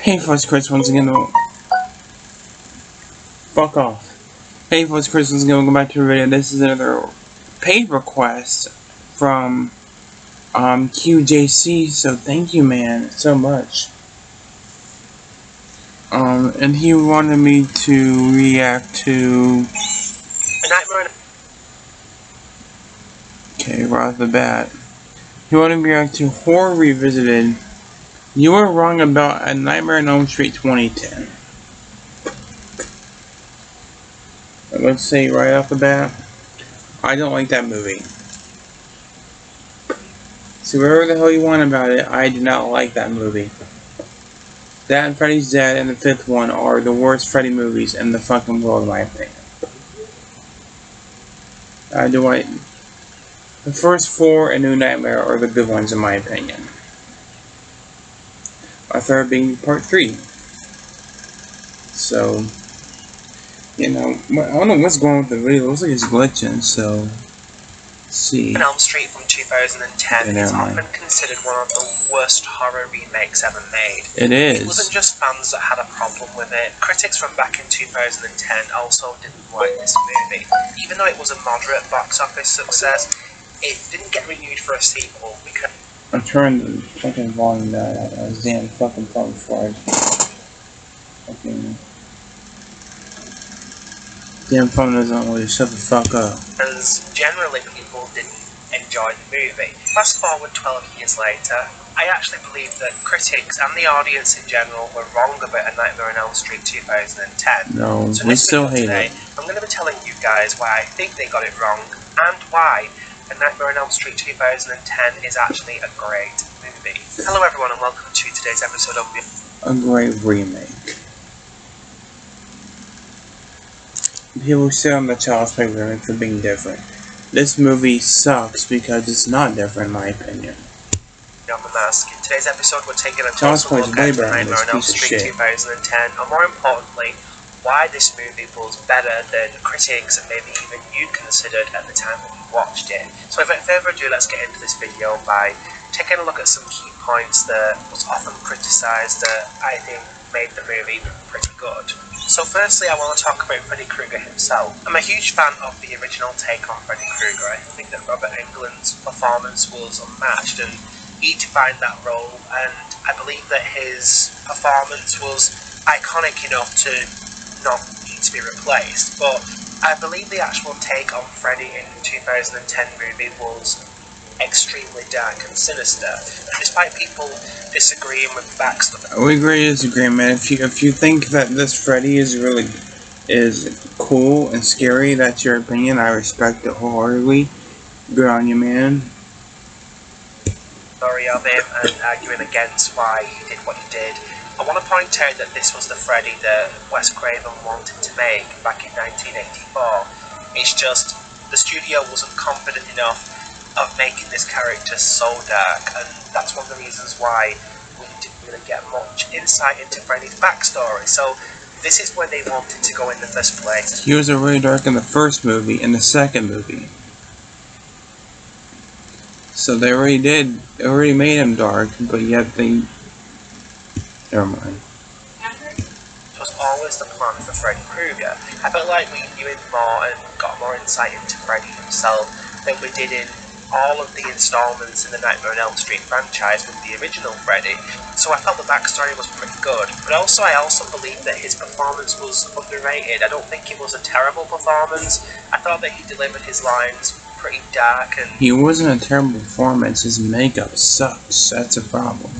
Hey folks, Chris once again. Fuck off. Hey folks, Chris once again. Welcome back to the video. This is another paid request from QJC. So thank you, man, so much. And he wanted me to react to A Nightmare. Okay, right off the bat, he wanted me to react to Horror Revisited. You were wrong about A Nightmare on Elm Street 2010. Let's say right off the bat, I don't like that movie. So whatever the hell you want about it, I do not like that movie. That and Freddy's Dead and the fifth one are the worst Freddy movies in the fucking world, in my opinion. The first four and New Nightmare are the good ones, in my opinion. My third being part 3. So, you know, I don't know what's going on with the video. It looks like it's glitching, so let's see. Elm Street from 2010 is often considered one of the worst horror remakes ever made. It is. It wasn't just fans that had a problem with it. Critics from back in 2010 also didn't like this movie. Even though it was a moderate box office success, it didn't get renewed for a sequel because... I'm turning the fucking volume down on this damn fucking phone before I fucking... Damn phone doesn't really shut the fuck up. Because generally people didn't enjoy the movie. Fast forward 12 years later, I actually believe that critics and the audience in general were wrong about A Nightmare on Elm Street 2010. No, so we still hate today, it. I'm going to be telling you guys why I think they got it wrong and why A Nightmare on Elm Street 2010 is actually a great movie. Hello everyone and welcome to today's episode of A great remake. People shit on the Child's Play remake for being different. This movie sucks because it's not different, in my opinion. On the mask. In today's episode, we're taking a Child's closer Play look way at better than Nightmare on Elm this piece of Street shit. 2010, and more importantly, why this movie was better than critics and maybe even you considered at the time that you watched it. So without further ado, let's get into this video by taking a look at some key points that was often criticised that I think made the movie pretty good. So firstly, I want to talk about Freddie Kruger himself. I'm a huge fan of the original take on Freddie Kruger. I think that Robert Englund's performance was unmatched and he defined that role, and I believe that his performance was iconic enough to not need to be replaced. But I believe the actual take on Freddie in the 2010 movie was extremely dark and sinister. And despite people disagreeing with the backstory, We agree to disagree, man. If you think that this Freddy is cool and scary, that's your opinion. I respect it wholeheartedly. Good on you, man. story of him and arguing against why he did what he did, I want to point out that this was the Freddy that Wes Craven wanted to make back in 1984. It's just the studio wasn't confident enough of making this character so dark, and that's one of the reasons why we didn't really get much insight into Freddy's backstory. So this is where they wanted to go in the first place. He was already dark in the first movie and the second movie. So they already made him dark, but yet they... Never mind. It was always the plan for Freddie Kruger. I felt like we knew him more and got more insight into Freddie himself than we did in all of the installments in the Nightmare on Elm Street franchise with the original Freddy, so I felt the backstory was pretty good. But I also believe that his performance was underrated. I don't think it was a terrible performance. I thought that he delivered his lines pretty dark and... He wasn't a terrible performance, his makeup sucks, that's a problem.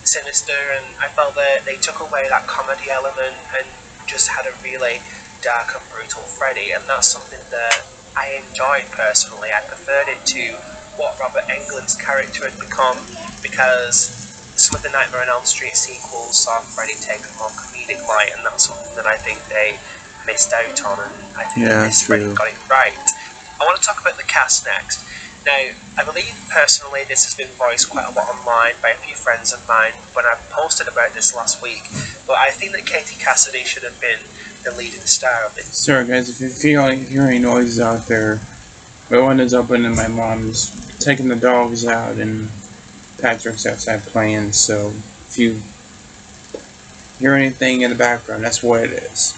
Sinister, and I felt that they took away that comedy element and just had a really dark and brutal Freddy, and that's something that I enjoyed personally. I preferred it to what Robert Englund's character had become, because some of the Nightmare on Elm Street sequels saw Freddy take a more comedic light, and that's something that I think they missed out on, and I think this Freddy got it right. I want to talk about the cast next. Now, I believe personally this has been voiced quite a lot online by a few friends of mine when I posted about this last week, but I think that Katie Cassidy should have been the leading star of it. Sorry guys, if you hear any noises out there, my window's open and my mom's taking the dogs out and Patrick's outside playing, so if you hear anything in the background. That's what it is.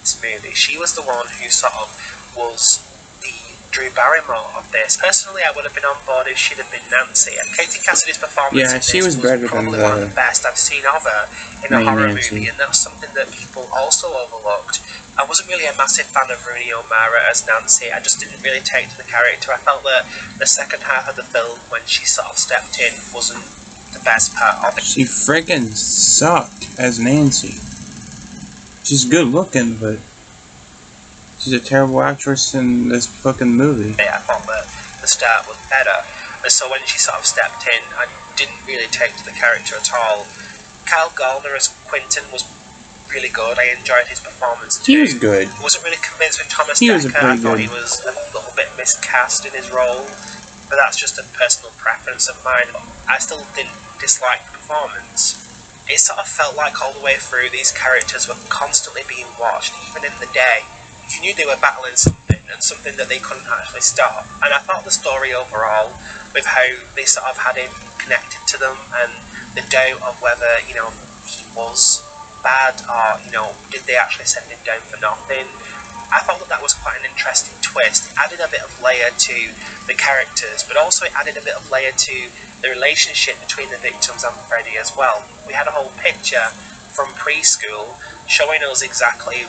This movie, she was the one who sort of was the Drew Barrymore of this. Personally, I would have been on board if she'd have been Nancy. And Katie Cassidy's performance in she this was better probably than one of the best I've seen of her in a horror Nancy. movie, and that's something that people also overlooked. I wasn't really a massive fan of Rooney O'Mara as Nancy. I just didn't really take to the character. I felt that the second half of the film, when she sort of stepped in, wasn't the best part of it. She friggin' sucked as Nancy. She's good looking, but she's a terrible actress in this fucking movie. I thought that the start was better, and so when she sort of stepped in, I didn't really take to the character at all. Kyle Gallner as Quentin was really good. I enjoyed his performance too. He was good. I wasn't really convinced with Thomas He Dekker. was pretty I thought good. he was a little bit miscast in his role, but that's just a personal preference of mine. I still didn't dislike the performance. It sort of felt like all the way through these characters were constantly being watched, even in the day. You knew they were battling something, and something that they couldn't actually stop. And I thought the story overall, with how they sort of had him connected to them, and the doubt of whether, he was bad, or, did they actually send him down for nothing? I thought that was quite an interesting twist. It added a bit of layer to the characters, but also it added a bit of layer to the relationship between the victims and Freddie as well. We had a whole picture from preschool showing us exactly,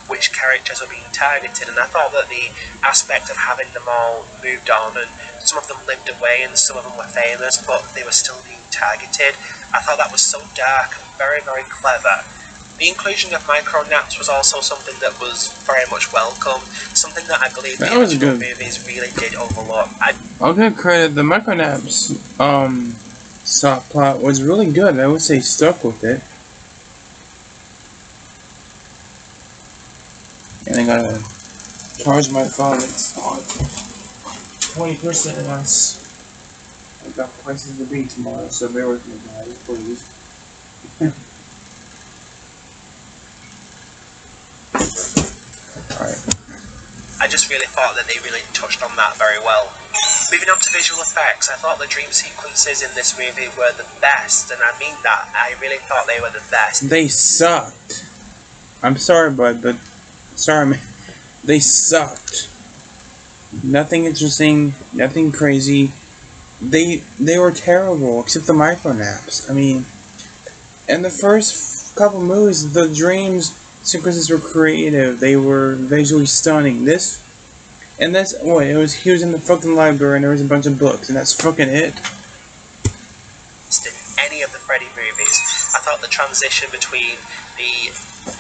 which characters were being targeted, and I thought that the aspect of having them all moved on, and some of them lived away and some of them were famous, but they were still being targeted, I thought that was so dark and very, very clever. The inclusion of micro naps was also something that was very much welcome, something that I believe the original movies really did overlook. I'll give credit, the micro naps plot was really good. I would say stuck with it. And I gotta charge my phone. It's on 20% less. I've got places to be tomorrow, so bear with me, guys, please. Alright. I just really thought that they really touched on that very well. Moving on to visual effects, I thought the dream sequences in this movie were the best, and I mean that. I really thought they were the best. They sucked. I'm sorry, bud, but sorry, man. They sucked. Nothing interesting, nothing crazy. They were terrible, except the micro naps. I mean, in the first couple movies, the dreams sequences were creative. They were visually stunning. He was in the fucking library and there was a bunch of books, and that's fucking it. In any of the Freddy movies, I thought the transition between the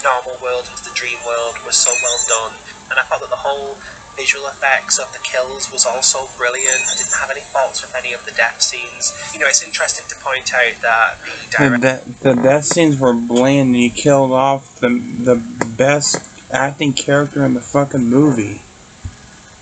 normal world into the dream world was so well done, and I thought that the whole visual effects of the kills was also brilliant. I didn't have any faults with any of the death scenes. It's interesting to point out that the death scenes were bland, and you killed off the best acting character in the fucking movie.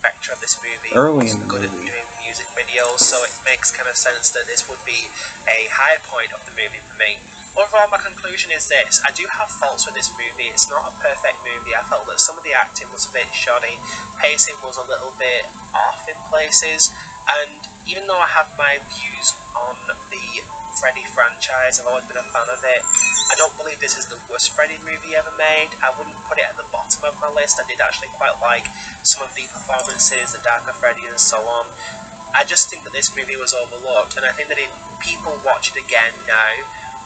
Director of this movie Early was in the good movie. at doing music videos, so it makes kind of sense that this would be a high point of the movie for me. Overall, my conclusion is this: I do have faults with this movie. It's not a perfect movie. I felt that some of the acting was a bit shoddy, pacing was a little bit off in places, and even though I have my views on the Freddy franchise, I've always been a fan of it, I don't believe this is the worst Freddy movie ever made. I wouldn't put it at the bottom of my list. I did actually quite like some of the performances, the Darker Freddy and so on. I just think that this movie was overlooked, and I think that if people watch it again now,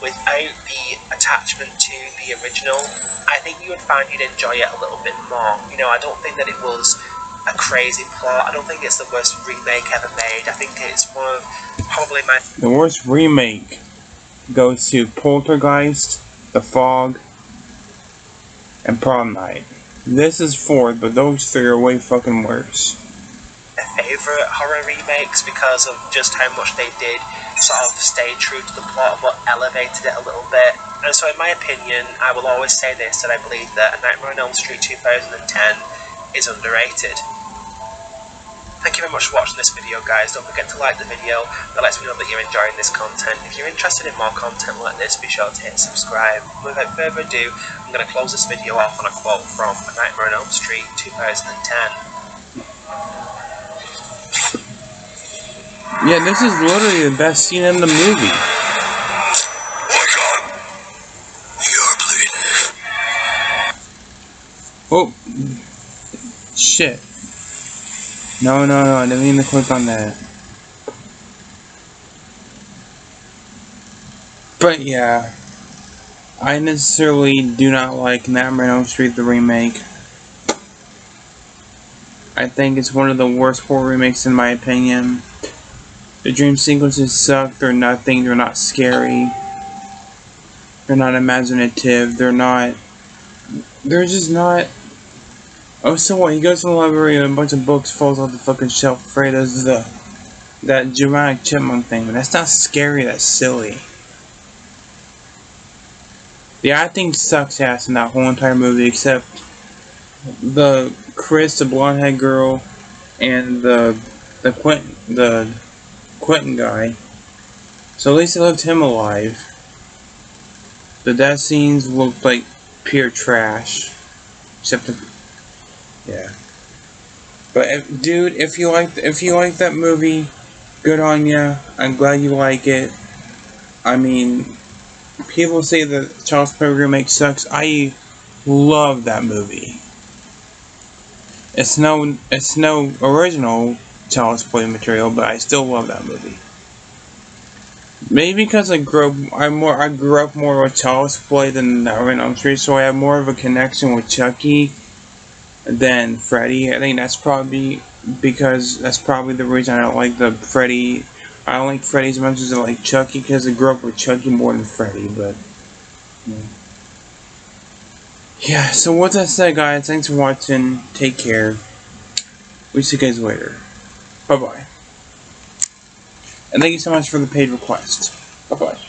without the attachment to the original, I think you would find you'd enjoy it a little bit more. I don't think that it was a crazy plot. I don't think it's the worst remake ever made. I think it's one of probably The worst remake goes to Poltergeist, The Fog, and Prom Night. This is fourth, but those three are way fucking worse. favourite horror remakes because of just how much they did sort of stay true to the plot but elevated it a little bit. And so in my opinion, I will always say this, that I believe that A Nightmare on Elm Street 2010 is underrated. Thank you very much for watching this video, guys. Don't forget to like the video. That lets me know that you're enjoying this content. If you're interested in more content like this, be sure to hit subscribe. Without further ado, I'm going to close this video off on a quote from A Nightmare on Elm Street 2010. Yeah, this is literally the best scene in the movie. shit. No, I didn't mean to click on that. But yeah, I necessarily do not like Nightmare on Elm Street the remake. I think it's one of the worst horror remakes in my opinion. The dream sequences suck, they're nothing, they're not scary. They're not imaginative, they're just not... Oh, so what? He goes to the library and a bunch of books falls off the fucking shelf. Fred does that dramatic chipmunk thing, but that's not scary, that's silly. The acting sucks ass in that whole entire movie, except the Chris, the blonde-haired girl, and the Quentin guy. So at least they left him alive. The death scenes looked like pure trash, except yeah. But dude, if you like that movie, good on ya. I'm glad you like it. I mean, people say that Child's Play remake sucks. I love that movie. It's no original Child's Play material, but I still love that movie. Maybe because I grew up more with Child's Play than Nightmare on Elm Street, so I have more of a connection with Chucky than Freddy. I think that's probably the reason I don't like Freddy. I don't like Freddy as much as I like Chucky, because I grew up with Chucky more than Freddy. But yeah. So with that said, guys, thanks for watching. Take care. We see you guys later. Bye bye. And thank you so much for the paid request. Bye bye.